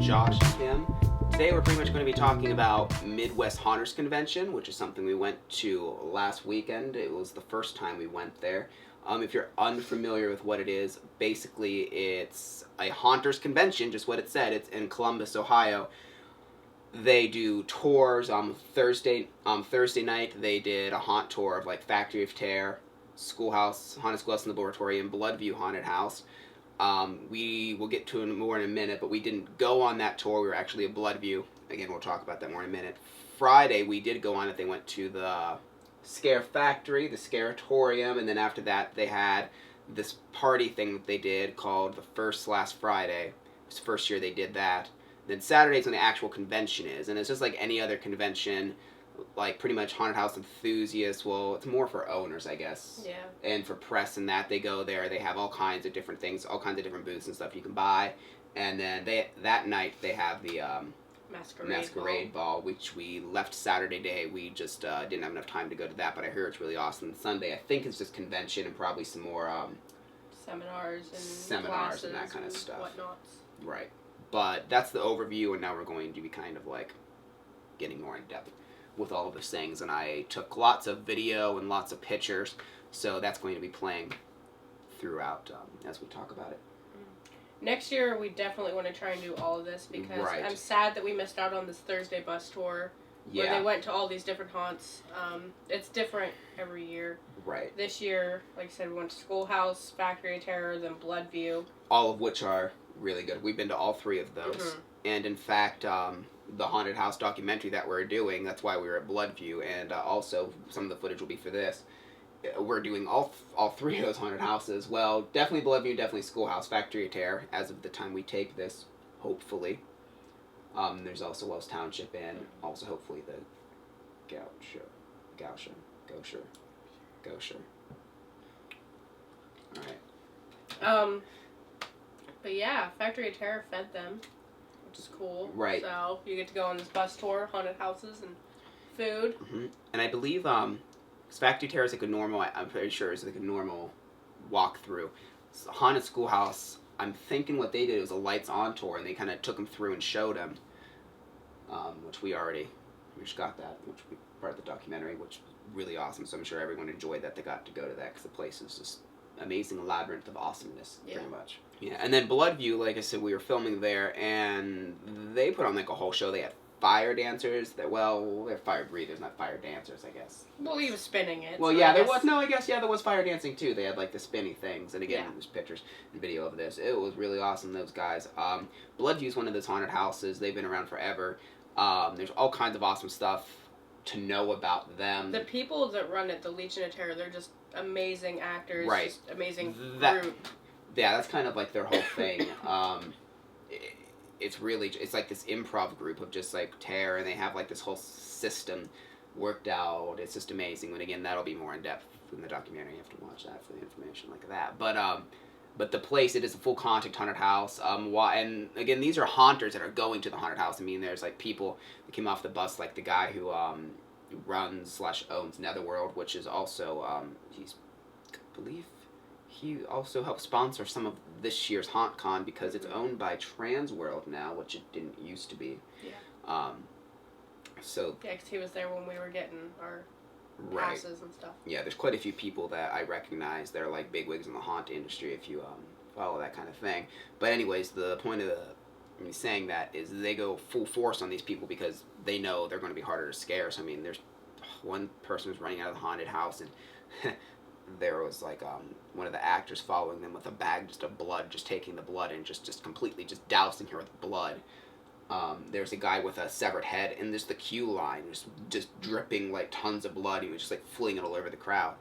Josh and Kim. Today we're pretty much going to be talking about Midwest Haunters Convention, which is something we went to last weekend. It was the first time we went there. If you're unfamiliar with what it is, basically it's a Haunters Convention, just what it said. It's in Columbus, Ohio. They do tours on Thursday night. They did a haunt tour of like Factory of Terror, Schoolhouse, Haunted Schoolhouse in the Laboratory, and Bloodview Haunted House. We will get to it more in a minute, but we didn't go on that tour. We were actually at Bloodview. Again, we'll talk about that more in a minute. Friday, we did go on it. They went to the Scare Factory, the Scaratorium, and then after that, they had this party thing that they did called the First Last Friday. It was the first year they did that. Then Saturday's when the actual convention is, and it's just like any other convention, like pretty much haunted house enthusiasts. Well, it's more for owners, I guess. Yeah. And for press and that, they go there. They have all kinds of different things, all kinds of different booths and stuff you can buy. And then that night they have the Masquerade Ball, which we left Saturday day. We just didn't have enough time to go to that, but I heard it's really awesome. Sunday, I think it's just convention and probably some more seminars and that kind of stuff. Whatnots. Right. But that's the overview, and now we're going to be kind of like getting more in depth with all of those things. And I took lots of video and lots of pictures, so that's going to be playing throughout as we talk about it. Next year, we definitely want to try and do all of this because I'm sad that we missed out on this Thursday bus tour where they went to all these different haunts. It's different every year. Right. This year, like I said, we went to Schoolhouse, Factory of Terror, then Bloodview. All of which are really good. We've been to all three of those. Mm-hmm. And in fact, the haunted house documentary that we're doing, that's why we were at Bloodview, and also some of the footage will be for this. We're doing all three of those haunted houses. Well, definitely Bloodview, definitely Schoolhouse, Factory of Terror, as of the time we tape this, hopefully. There's also Wells Township and also hopefully the Gosher. Alright. But yeah, Factory of Terror fed them, which is cool. Right. So you get to go on this bus tour, haunted houses, and food. Mm-hmm. And I believe Factory of Terror is like a normal, I'm pretty sure it's like a normal walkthrough. So Haunted Schoolhouse, I'm thinking what they did was a lights on tour, and they kind of took them through and showed them, which we just got that, which we part of the documentary, which was really awesome. So I'm sure everyone enjoyed that. They got to go to that because the place is just amazing labyrinth of awesomeness, pretty much. Yeah, and then Bloodview, like I said, we were filming there, and they put on like a whole show. They had fire dancers. They're fire breathers, not fire dancers, I guess. Well, he was spinning it. Well, so yeah, there was fire dancing too. They had like the spinny things, and again, there's pictures and video of this. It was really awesome. Those guys. Bloodview's one of those haunted houses. They've been around forever. There's all kinds of awesome stuff to know about them. The people that run it, the Legion of Terror, they're just amazing actors. Right. Just amazing group. Yeah, that's kind of like their whole thing. It's like this improv group of just like terror, and they have like this whole system worked out. It's just amazing. And again, that'll be more in depth in the documentary. You have to watch that for the information like that. But the place, it is a full contact haunted house. And again, these are haunters that are going to the haunted house. I mean, there's like people that came off the bus, like the guy who runs/owns Netherworld, which is also I believe he also helped sponsor some of this year's HauntCon because it's owned by Transworld now, which it didn't used to be. Yeah. So. Yeah, because he was there when we were getting our passes and stuff. Yeah, there's quite a few people that I recognize. They're like bigwigs in the haunt industry if you follow that kind of thing. But anyways, the point of me saying that is they go full force on these people because they know they're going to be harder to scare. So I mean, there's one person who's running out of the haunted house, and there was like one of the actors following them with a bag just of blood, just taking the blood and just completely just dousing her with blood. There's a guy with a severed head, and there's the queue line, just dripping like tons of blood. He was just like flinging it all over the crowd.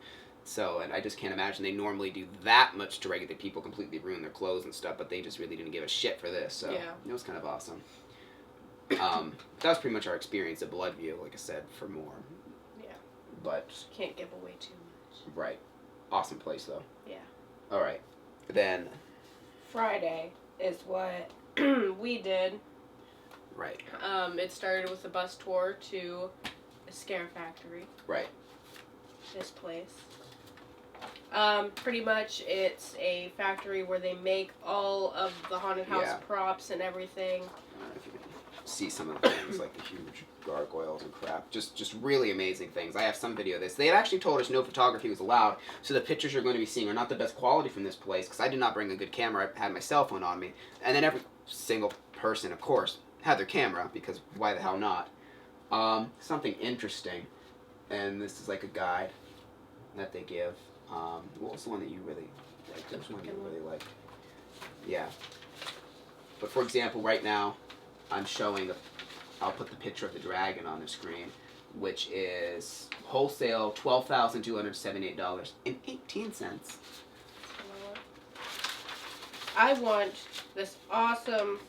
So, and I just can't imagine they normally do that much to regular people, completely ruin their clothes and stuff, but they just really didn't give a shit for this. So it was kind of awesome. That was pretty much our experience at Bloodview, like I said, for more. Yeah. But can't give away too much. Right. Awesome place though. Yeah. All right. Then Friday is what we did. Right. It started with a bus tour to a Scare Factory. Right. This place. Pretty much, it's a factory where they make all of the haunted house props and everything. I don't know if you can see some of the things, like the huge gargoyles and crap. Just really amazing things. I have some video of this. They had actually told us no photography was allowed, so the pictures you're going to be seeing are not the best quality from this place, because I did not bring a good camera. I had my cell phone on me. And then every single person, of course, had their camera, because why the hell not? Something interesting, and this is like a guide that they give. What was the one that you really liked? Which one you really liked? Yeah. But for example, right now, I'm showing, I'll put the picture of the dragon on the screen, which is wholesale $12,278.18. I want this awesome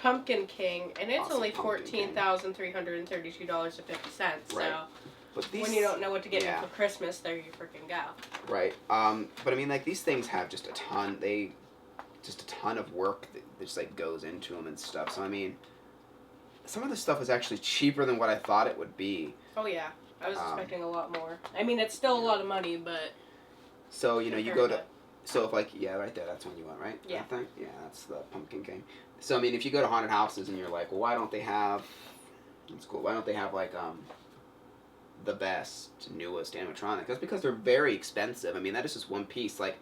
Pumpkin King, and it's only $14,332.50. So. Right. But these, when you don't know what to get you for Christmas, there you freaking go. Right. But I mean, like, these things have just a ton of work that just like goes into them and stuff. So I mean, some of the stuff is actually cheaper than what I thought it would be. Oh yeah, I was expecting a lot more. I mean, it's still a lot of money, but. So you know, you go to, so if like right there, that's one you want, right? Yeah. I think that's the Pumpkin King. So I mean, if you go to haunted houses and you're like, well, why don't they have? That's cool. Why don't they have like the best, newest animatronic? That's because they're very expensive. I mean, that is just one piece. Like,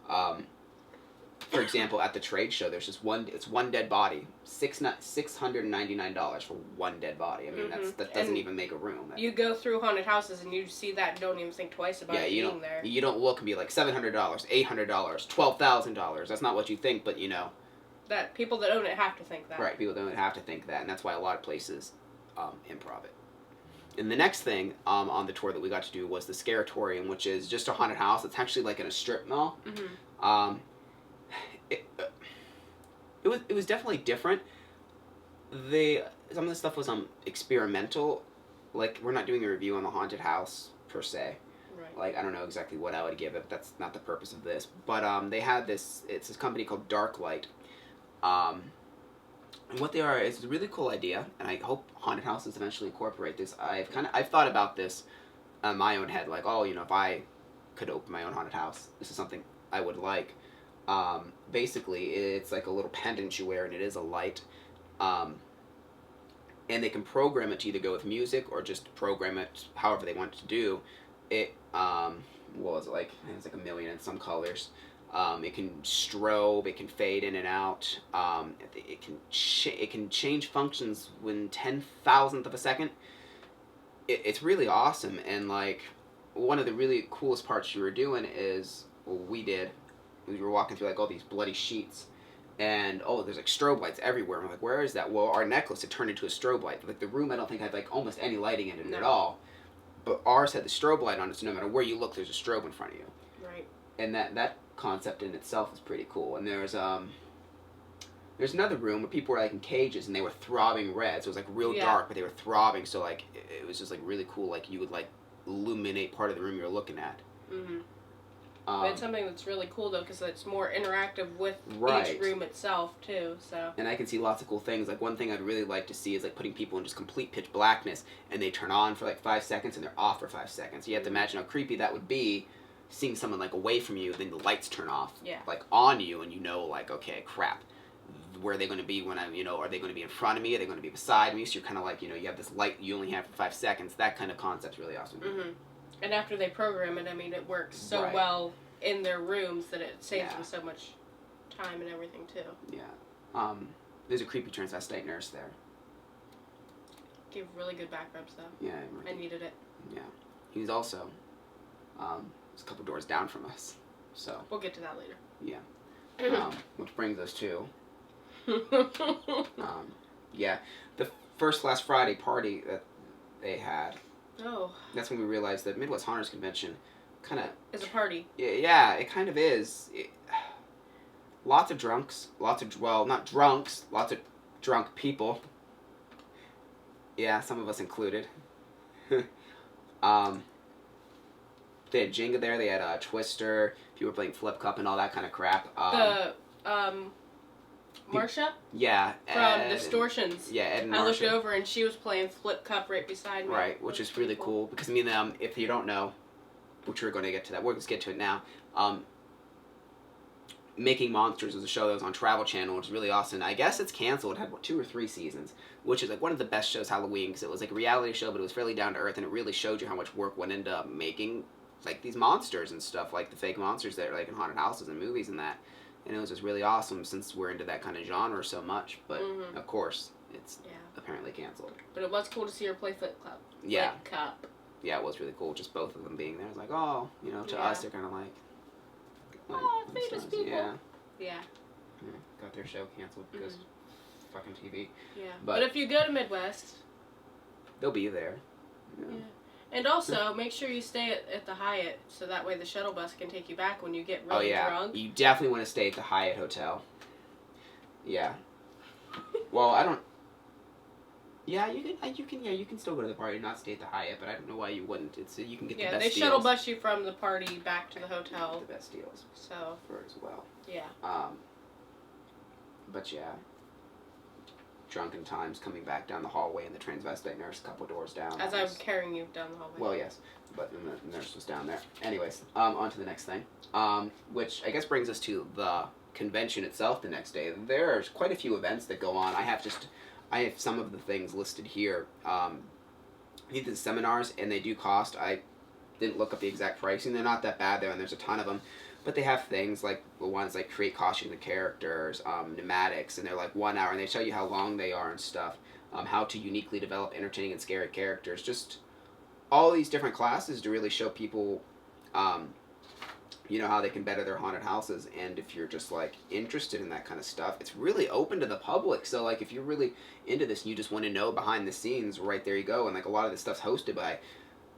for example, at the trade show, there's just one dead body, $699 for one dead body. I mean, that doesn't even make a room. You go through haunted houses and you see that and don't even think twice about it being there. You don't look and be like $700, $800, $12,000. That's not what you think, but you know. That people that own it have to think that. Right, people that own it have to think that, and that's why a lot of places improv it. And the next thing on the tour that we got to do was the Scaratorium, which is just a haunted house. It's actually like in a strip mall. Mm-hmm. It was definitely different. Some of the stuff was experimental. Like, we're not doing a review on the haunted house per se. Right. Like, I don't know exactly what I would give it. That's not the purpose of this. But they had this. It's this company called Darklight. And what they are is a really cool idea, and I hope haunted houses eventually incorporate this. I've thought about this in my own head, like, oh, you know, if I could open my own haunted house, this is something I would like. Basically, it's like a little pendant you wear, and it is a light. And they can program it to either go with music or just program it however they want it to do. It, what was it like? It's like 1 million in some colors. It can strobe, it can fade in and out, it can change functions within 10,000th of a second. It's really awesome, and like, one of the really coolest parts you were doing is, we were walking through like all these bloody sheets, and there's like strobe lights everywhere. And we're like, where is that? Well, our necklace had turned into a strobe light. Like, the room, I don't think had like almost any lighting in it at all, but ours had the strobe light on it, so no matter where you look, there's a strobe in front of you. Right. And that concept in itself is pretty cool. And there's another room where people were like in cages and they were throbbing red, so it was like real dark, but they were throbbing, so like it was just like really cool. Like, you would like illuminate part of the room you were looking at. Mm-hmm. But it's something that's really cool though, because it's more interactive with each room itself too. So. And I can see lots of cool things. Like, one thing I'd really like to see is like putting people in just complete pitch blackness, and they turn on for like 5 seconds and they're off for 5 seconds. You have to imagine how creepy that would be. Seeing someone like away from you, then the lights turn off, like on you, and you know, like, okay, crap, where are they going to be when are they going to be in front of me? Are they going to be beside me? So you're kind of like, you have this light you only have for 5 seconds. That kind of concept's really awesome. Mm-hmm. And after they program it, I mean, it works so well in their rooms that it saves them so much time and everything too. Yeah. There's a creepy transvestite nurse there. Gave really good back rubs though. Yeah. I needed it. Yeah. He's also a couple doors down from us, so we'll get to that later. Yeah. Which brings us to the first last Friday party that they had. Oh. That's when we realized that Midwest Haunters Convention kind of is a party. Yeah, it kind of is. Lots of drunks, not drunks, lots of drunk people. Yeah, some of us included. They had Jenga there. They had Twister. People were playing Flip Cup and all that kind of crap. Marsha? Yeah. From Distortions. Yeah, Ed and Marsha. I looked over and she was playing Flip Cup right beside me. Right, which is really cool because, if you don't know, which we're going to get to that. We'll just get to it now. Making Monsters was a show that was on Travel Channel, which is really awesome. I guess it's canceled. It had 2 or 3 seasons, which is like one of the best shows Halloween, because it was like a reality show, but it was fairly down to earth, and it really showed you how much work went into making like these monsters and stuff, like the fake monsters that are like in haunted houses and movies and that. And it was just really awesome, since we're into that kind of genre so much. But of course, it's apparently canceled. But it was cool to see her play Flip Cup. Yeah. Flip Cup. Yeah, it was really cool. Just both of them being there. It's like, oh, you know, to us, they're kind of like oh, famous people. Yeah. Got their show canceled because fucking TV. Yeah. But if you go to Midwest, they'll be there. Yeah. And also, make sure you stay at the Hyatt, so that way the shuttle bus can take you back when you get really drunk. You definitely want to stay at the Hyatt Hotel. Yeah. Well, I don't. Yeah, you can still go to the party and not stay at the Hyatt, but I don't know why you wouldn't. You can get the best deals. Yeah, they shuttle bus you from the party back to the hotel. The best deals. So. For it as well. Yeah. But yeah. Drunken times coming back down the hallway, and the transvestite nurse a couple doors down. As I'm carrying you down the hallway. Well, yes, but the nurse was down there. Anyways, on to the next thing, which I guess brings us to the convention itself the next day. There's quite a few events that go on. I have some of the things listed here. I think the seminars, and they do cost. I didn't look up the exact pricing. They're not that bad though, and there's a ton of them. But they have things like the ones like create costumes and characters, pneumatics, and they're like 1 hour, and they tell you how long they are and stuff. How to uniquely develop entertaining and scary characters. Just all these different classes to really show people, how they can better their haunted houses. And if you're just like interested in that kind of stuff, it's really open to the public. So like if you're really into this and you just want to know behind the scenes, right there you go. And like a lot of this stuff's hosted by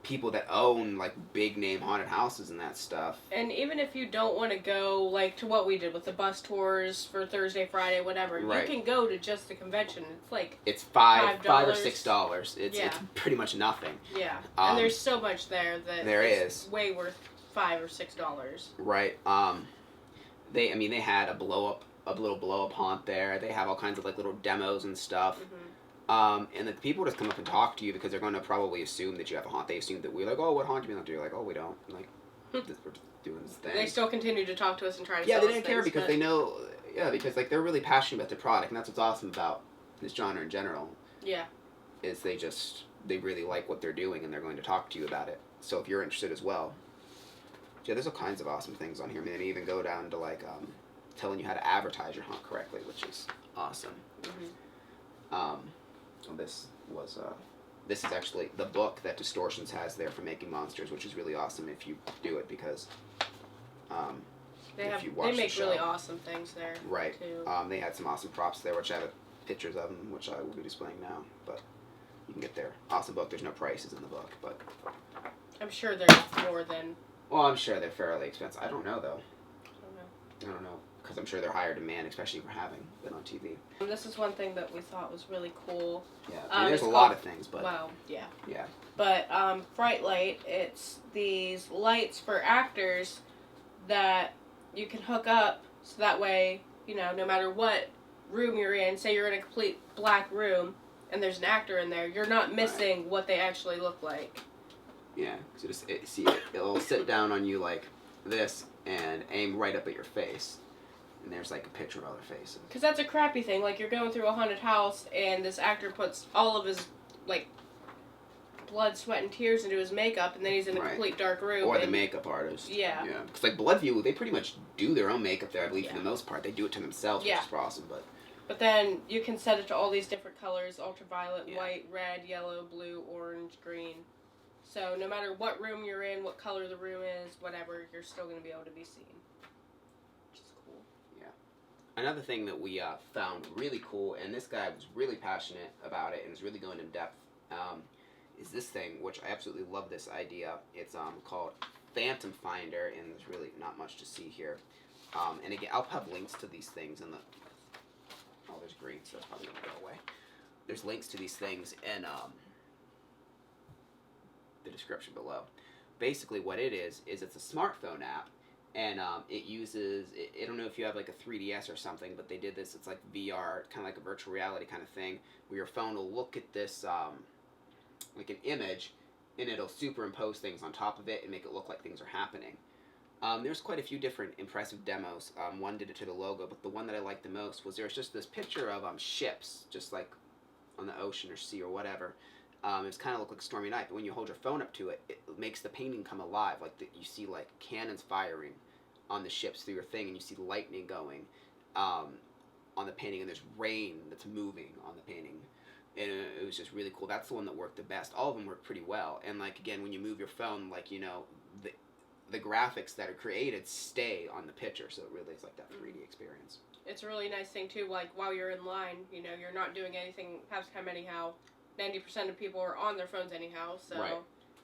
people that own like big name haunted houses and that stuff. And even if you don't want to go like to what we did with the bus tours for Thursday, Friday, whatever, you can go to just the convention. It's like it's $5 or $6. It's pretty much nothing. Yeah, and there's so much there that there is way worth $5 or $6. Right. They had a little blow up haunt there. They have all kinds of like little demos and stuff. And the people just come up and talk to you because they're going to probably assume that you have a haunt. They assume that we're like, oh, what haunt do you want to do? You're like, oh, we don't. I'm like, we're just doing this thing. They still continue to talk to us and try to sell us they didn't care because they know, because like they're really passionate about the product, and that's what's awesome about this genre in general. Yeah. Is they really like what they're doing, and they're going to talk to you about it. So if you're interested as well. Yeah, there's all kinds of awesome things on here. I mean, they even go down to like telling you how to advertise your haunt correctly, which is awesome. This is actually the book that Distortions has there for making monsters, which is really awesome if you do it because they make really awesome things there. Right. Too. They had some awesome props there, which I have pictures of them, which I will be displaying now. But you can get their awesome book. There's no prices in the book, but I'm sure there's more than. Well, I'm sure they're fairly expensive. I don't know though. I don't know. Because I'm sure they're higher demand, especially for having been on TV. This is one thing that we thought was really cool. Yeah, there's a lot of things, but... Well, yeah. Yeah. But Fright Light, it's these lights for actors that you can hook up, so that way, no matter what room you're in, say you're in a complete black room, and there's an actor in there, you're not missing what they actually look like. Yeah, so it'll sit down on you like this, and aim right up at your face. And there's like a picture of other faces. Because that's a crappy thing. Like you're going through a haunted house and this actor puts all of his like blood, sweat, and tears into his makeup, and then he's in a complete dark room. Or the makeup artist. Yeah. Yeah. Because like Bloodview, they pretty much do their own makeup there. I believe for the most part, they do it to themselves, which is awesome. But then you can set it to all these different colors: ultraviolet, white, red, yellow, blue, orange, green. So no matter what room you're in, what color the room is, whatever, you're still going to be able to be seen. Another thing that we found really cool, and this guy was really passionate about it and was really going in depth, is this thing, which I absolutely love this idea. It's called Phantom Finder, and there's really not much to see here. And again, I'll have links to these things in the... Oh, there's green, so it's probably going to go away. There's links to these things in the description below. Basically what it is it's a smartphone app. And it uses, I don't know if you have like a 3DS or something, but they did this, it's like VR, kind of like a virtual reality kind of thing, where your phone will look at this, like an image, and it'll superimpose things on top of it and make it look like things are happening. There's quite a few different impressive demos. One did it to the logo, but the one that I liked the most was there's just this picture of ships, just like on the ocean or sea or whatever. It's kind of look like stormy night, but when you hold your phone up to it, it makes the painting come alive. Like you see like cannons firing on the ships through your thing, and you see lightning going on the painting, and there's rain that's moving on the painting. And it was just really cool. That's the one that worked the best. All of them worked pretty well. And like again, when you move your phone, like the graphics that are created stay on the picture, so it really is like that 3D experience. It's a really nice thing too. Like while you're in line, you're not doing anything half the time anyhow. 90% of people are on their phones anyhow, so right.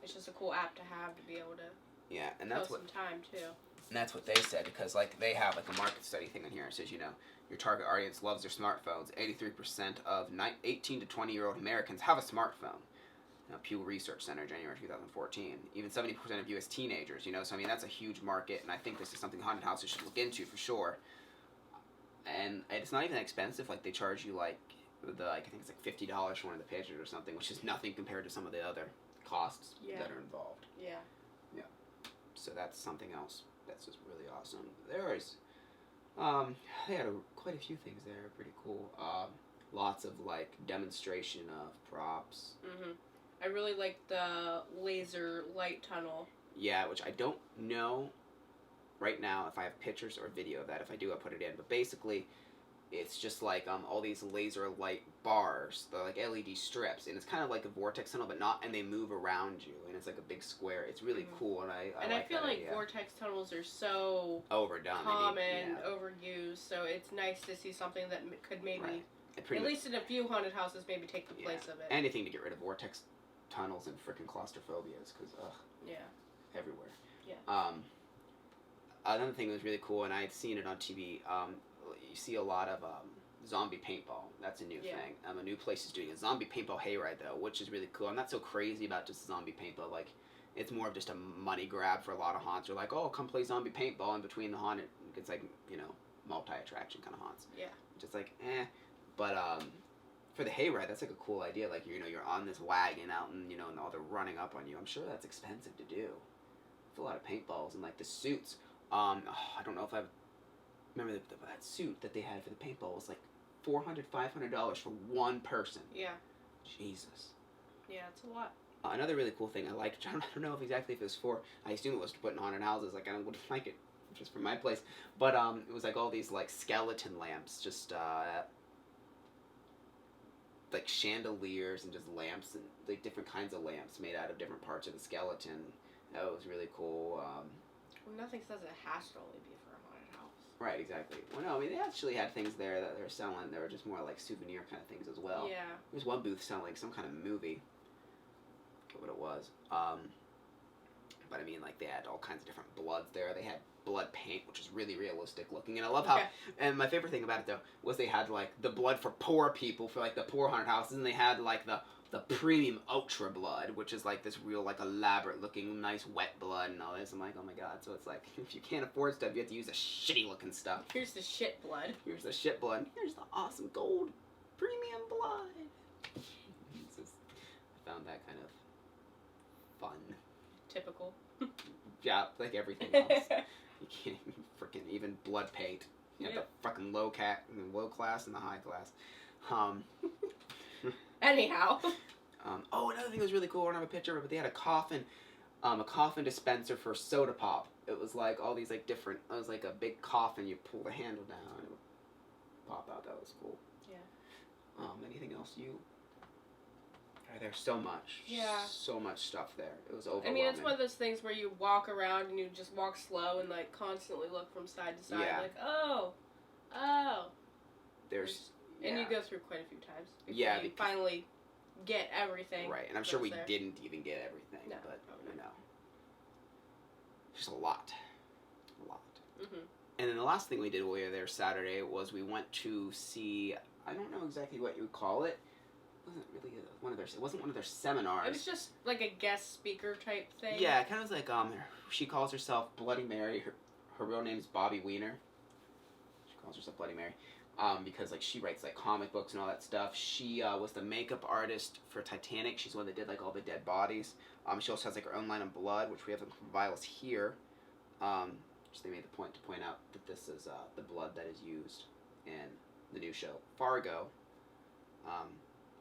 It's just a cool app to have to be able to. Yeah, and that's kill some time too. And that's what they said, because like they have like a market study thing in here. It says your target audience loves their smartphones. 83% of 18 to 20-year-old Americans have a smartphone. Pew Research Center, January 2014. Even 70% of U.S. teenagers, So, I mean, that's a huge market, and I think this is something haunted houses should look into for sure. And it's not even that expensive. Like, they charge you, I think it's like $50 for one of the pictures or something, which is nothing compared to some of the other costs that are involved. Yeah. Yeah. So that's something else that's just really awesome. There's, they had quite a few things there, pretty cool. Lots of, demonstration of props. Mm-hmm. I really like the laser light tunnel. Yeah, which I don't know right now if I have pictures or video of that. If I do, I'll put it in. But basically, it's just all these laser light bars, they're like LED strips, and it's kind of like a vortex tunnel, but not, and they move around you, and it's like a big square. It's really cool, and I like feel that like idea. Vortex tunnels are so overdone, common, overused, so it's nice to see something that could maybe, at least in a few haunted houses, maybe take the place of it. Anything to get rid of vortex tunnels and freaking claustrophobias, because everywhere. Yeah. Another thing that was really cool, and I had seen it on TV. You see a lot of zombie paintball. That's a new thing. A new place is doing a zombie paintball hayride though, which is really cool. I'm not so crazy about just zombie paintball. Like, it's more of just a money grab for a lot of haunts. They're like, oh, come play zombie paintball in between the haunted. It's like multi-attraction kind of haunts. Yeah. Just like but for the hayride, that's like a cool idea. Like, you're on this wagon out and, and all they're running up on you. I'm sure that's expensive to do. For a lot of paintballs and, the suits. I don't know if I've... Remember that suit that they had for the paintball was, $400, $500 for one person. Yeah. Jesus. Yeah, it's a lot. Another really cool thing I liked, I don't know exactly if it was for... I assume it was to put in haunted houses. I wouldn't like it just for my place. But it was, all these, skeleton lamps. Just, chandeliers and just lamps and different kinds of lamps made out of different parts of the skeleton. That was really cool. Well, nothing says it has to only be for a haunted house. Right, exactly. Well, no, I mean, they actually had things there that they were selling. They were just more souvenir kind of things as well. Yeah. There's one booth selling some kind of movie. I forget what it was. But I mean, they had all kinds of different bloods there. They had blood paint, which is really realistic looking. And I love how, and my favorite thing about it though, was they had the blood for poor people, for the poor haunted houses, and they had the premium ultra blood, which is this real elaborate looking nice wet blood and all this. I'm like, oh my god. So it's if you can't afford stuff, you have to use the shitty looking stuff. Here's the shit blood. Here's the shit blood. Here's the awesome gold premium blood. I found that kind of fun. Typical. Yeah, like everything else. You can't even blood paint. You have the fucking low class and the high class. Anyhow. Another thing that was really cool, I don't have a picture of it, but they had a coffin dispenser for soda pop. It was all these different, it was a big coffin, you pull the handle down and it would pop out. That was cool. Yeah. Anything else there's so much. Yeah. So much stuff there. It was overwhelming. I mean, it's one of those things where you walk around and you just walk slow and constantly look from side to side. Yeah. Oh. There's... And you go through quite a few times. Yeah. You finally get everything. Right, and I'm sure we didn't even get everything. No. But, just a lot. Mm-hmm. And then the last thing we did while we were there Saturday was we went to see, I don't know exactly what you would call it. It wasn't really it wasn't one of their seminars. It was just a guest speaker type thing. Yeah, it kind of was she calls herself Bloody Mary. Her real name is Bobby Wiener. She calls herself Bloody Mary. because like she writes like comic books and all that stuff. She was the makeup artist for Titanic. She's the one that did like all the dead bodies. She also has like her own line of blood, which we have the vials here. So they made the point to point out that this is the blood that is used in the new show Fargo,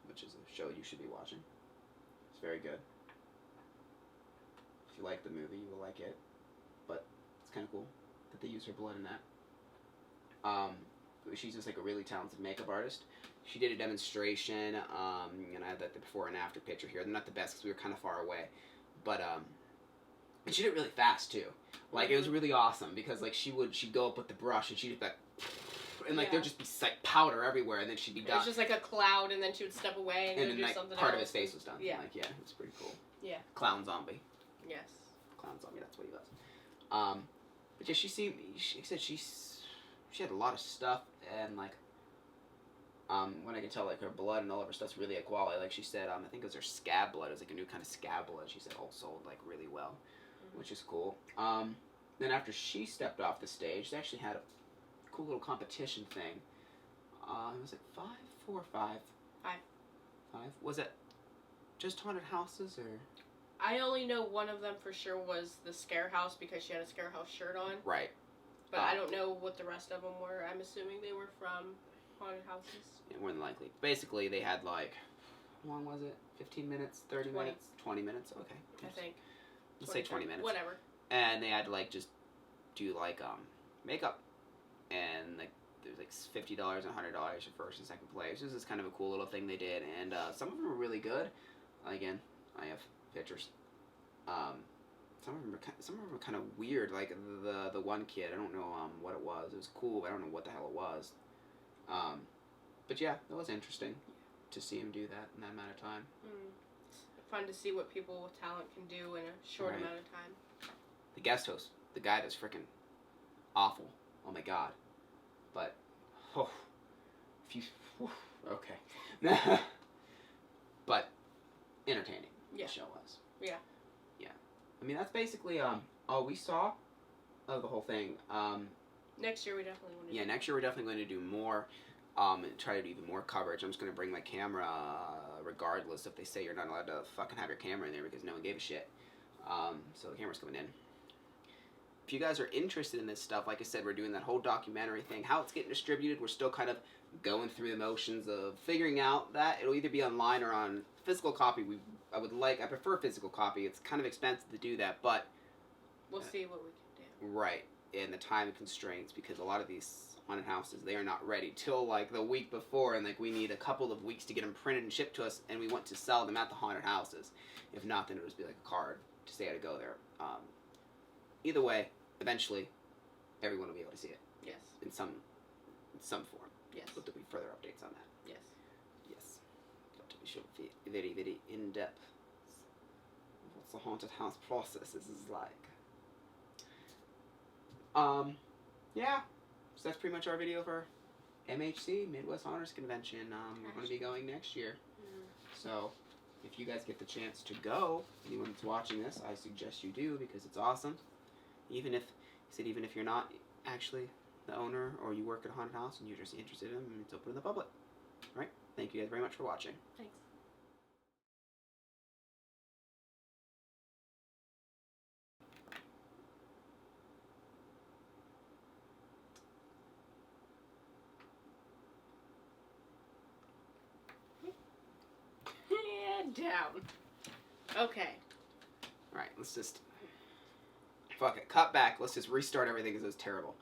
which is a show you should be watching. It's very good. If you like the movie, you will like it. But it's kind of cool that they use her blood in that. She's just like a really talented makeup artist. She did a demonstration, and I had like the before and after picture here. They're not the best because we were kind of far away, but and she did it really fast too. Like it was really awesome because like she'd go up with the brush and she'd just like, and like there'd just be like powder everywhere, and then she'd be done. It was just like a cloud, and then she would step away and then do like something part else. of his face was done. Yeah, like it was pretty cool. Yeah. Clown zombie. Yes. Clown zombie. That's what he was. But yeah, she said she had a lot of stuff, and like when I can tell like her blood and all of her stuff's really high quality. Like she said, I think it was her scab blood. It was like a new kind of scab blood. She said all sold like really well, which is cool. Then after she stepped off the stage, they actually had a cool little competition thing. It was like 4 or 5. 5. Was it just haunted houses or? I only know one of them for sure was the Scare House because she had a Scare House shirt on. Right. But I don't know what the rest of them were. I'm assuming they were from haunted houses. Yeah, more than likely. Basically, they had like, how long was it? 15 minutes? 30 20. minutes? 20 minutes? Okay. I think. Let's say 20 minutes. Whatever. And they had to like just do like makeup, and like there's like $50 and $100 for first and second place. This is kind of a cool little thing they did, and some of them were really good. Again, I have pictures. Some of them are kind of weird. Like the one kid, I don't know what it was. It was cool, but I don't know what the hell it was. But yeah, it was interesting to see him do that in that amount of time. It's fun to see what people with talent can do in a short amount of time. The guest host, the guy that's freaking awful. Oh my god. But okay. But entertaining. Yeah. The show was. Yeah. Yeah. I mean, that's basically all we saw of the whole thing. Next year we definitely want to. Yeah, next year we're definitely going to do more. And try to do even more coverage. I'm just going to bring my camera, regardless if they say you're not allowed to fucking have your camera in there because no one gave a shit. So the camera's coming in. If you guys are interested in this stuff, like I said, we're doing that whole documentary thing. How it's getting distributed, we're still kind of going through the motions of figuring out that. It'll either be online or on physical copy. I prefer physical copy. It's kind of expensive to do that, but we'll see what we can do. Right, and the time constraints, because a lot of these haunted houses, they are not ready till like the week before, and like we need a couple of weeks to get them printed and shipped to us, and we want to sell them at the haunted houses. If not, then it would just be like a card to say how to go there. Either way, eventually, everyone will be able to see it. Yes. In some form. Yes. But there'll be further updates on that. Yes. Yes. Got to be sure to be very, very in depth. What's the haunted house process is like. Yeah. So that's pretty much our video for MHC, Midwest Honors Convention. We're going to be going next year. So if you guys get the chance to go, anyone that's watching this, I suggest you do because it's awesome. Even if you're not actually the owner or you work at a haunted house and you're just interested in them, it's open to the public. All right? Thank you guys very much for watching. Thanks. And down. Okay. Alright, let's just... Fuck it. Cut back. Let's just restart everything because it was terrible.